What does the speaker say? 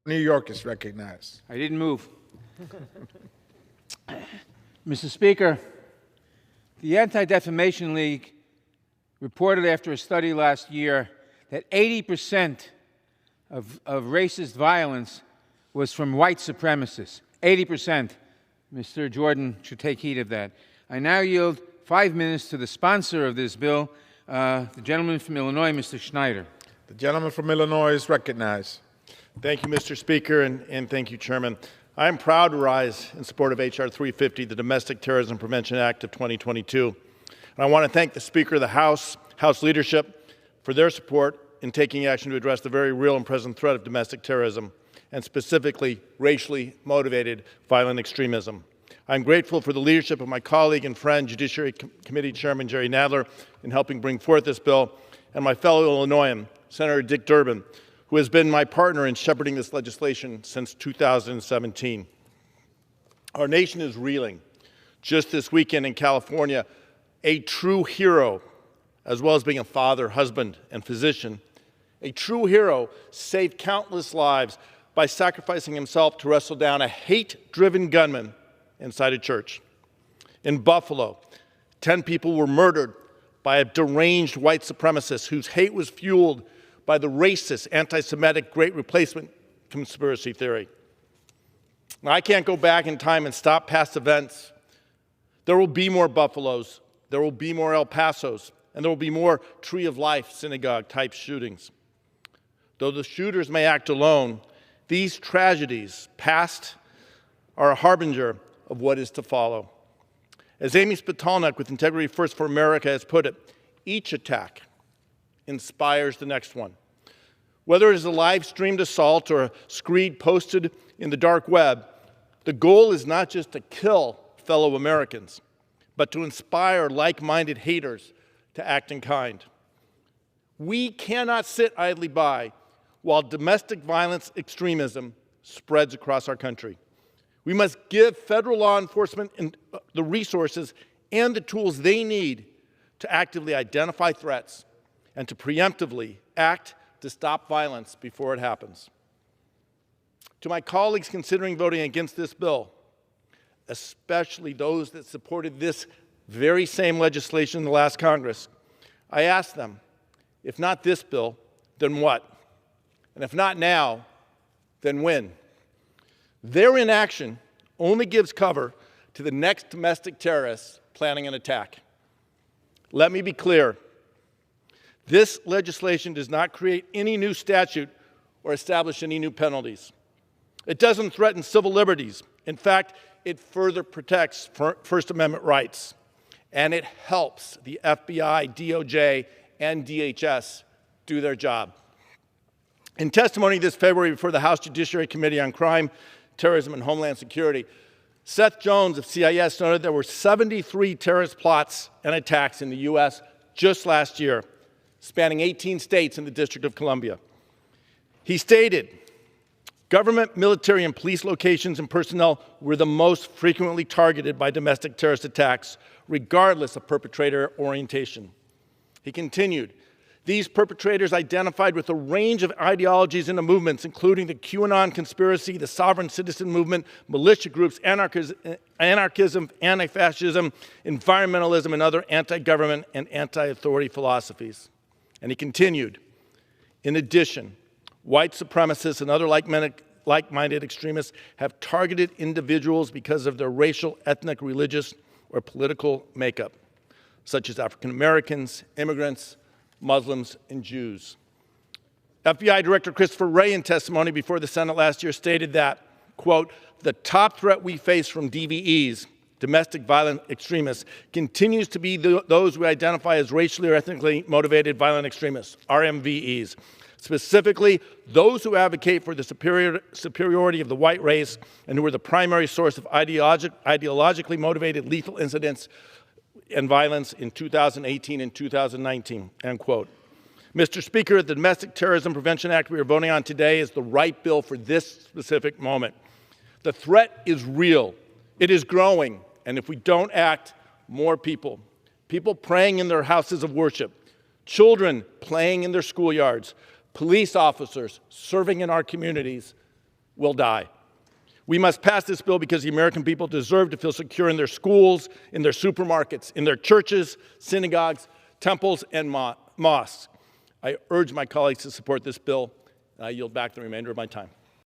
New York is recognized. I didn't move. Mr. Speaker, the Anti-Defamation League reported after a study last year that 80% of racist violence was from white supremacists. 80%. Mr. Jordan should take heed of that. I now yield 5 minutes to the sponsor of this bill, the gentleman from Illinois, Mr. Schneider. The gentleman from Illinois is recognized. Thank you, Mr. Speaker, and thank you, Chairman. I am proud to rise in support of H.R. 350, the Domestic Terrorism Prevention Act of 2022. And I want to thank the Speaker of the House leadership, for their support in taking action to address the very real and present threat of domestic terrorism, and specifically racially motivated violent extremism. I'm grateful for the leadership of my colleague and friend, Judiciary Committee Chairman Jerry Nadler, in helping bring forth this bill, and my fellow Illinoisan, Senator Dick Durbin, who has been my partner in shepherding this legislation since 2017. Our nation is reeling. Just this weekend in California, a true hero, as well as being a father, husband, and physician, a true hero saved countless lives by sacrificing himself to wrestle down a hate-driven gunman inside a church. In Buffalo, 10 people were murdered by a deranged white supremacist whose hate was fueled by the racist, anti-Semitic Great Replacement conspiracy theory. Now, I can't go back in time and stop past events. There will be more Buffalos, there will be more El Pasos, and there will be more Tree of Life synagogue-type shootings. Though the shooters may act alone, these tragedies, past, are a harbinger of what is to follow. As Amy Spitalnik with Integrity First for America has put it, each attack inspires the next one. Whether it is a live-streamed assault or a screed posted in the dark web, the goal is not just to kill fellow Americans, but to inspire like-minded haters to act in kind. We cannot sit idly by while domestic violence extremism spreads across our country. We must give federal law enforcement the resources and the tools they need to actively identify threats and to preemptively act to stop violence before it happens. To my colleagues considering voting against this bill, especially those that supported this very same legislation in the last Congress, I ask them, if not this bill, then what? And if not now, then when? Their inaction only gives cover to the next domestic terrorist planning an attack. Let me be clear. This legislation does not create any new statute or establish any new penalties. It doesn't threaten civil liberties. In fact, it further protects First Amendment rights. And it helps the FBI, DOJ, and DHS do their job. In testimony this February before the House Judiciary Committee on Crime, Terrorism, and Homeland Security, Seth Jones of CIS noted there were 73 terrorist plots and attacks in the U.S. just last year, spanning 18 states and the District of Columbia. He stated, government, military, and police locations and personnel were the most frequently targeted by domestic terrorist attacks, regardless of perpetrator orientation. He continued, these perpetrators identified with a range of ideologies and movements, including the QAnon conspiracy, the sovereign citizen movement, militia groups, anarchism, anti-fascism, environmentalism, and other anti-government and anti-authority philosophies. And he continued, in addition, white supremacists and other like-minded extremists have targeted individuals because of their racial, ethnic, religious, or political makeup, such as African Americans, immigrants, Muslims, and Jews. FBI Director Christopher Wray, in testimony before the Senate last year, stated that, quote, the top threat we face from DVEs, domestic violent extremists, continues to be those we identify as racially or ethnically motivated violent extremists, RMVEs. Specifically, those who advocate for the superiority of the white race and who are the primary source of ideologically motivated lethal incidents and violence in 2018 and 2019, end quote. Mr. Speaker, the Domestic Terrorism Prevention Act we are voting on today is the right bill for this specific moment. The threat is real, it is growing, and if we don't act, more people praying in their houses of worship, children playing in their schoolyards, police officers serving in our communities will die. We must pass this bill because the American people deserve to feel secure in their schools, in their supermarkets, in their churches, synagogues, temples, and mosques. I urge my colleagues to support this bill, and I yield back the remainder of my time.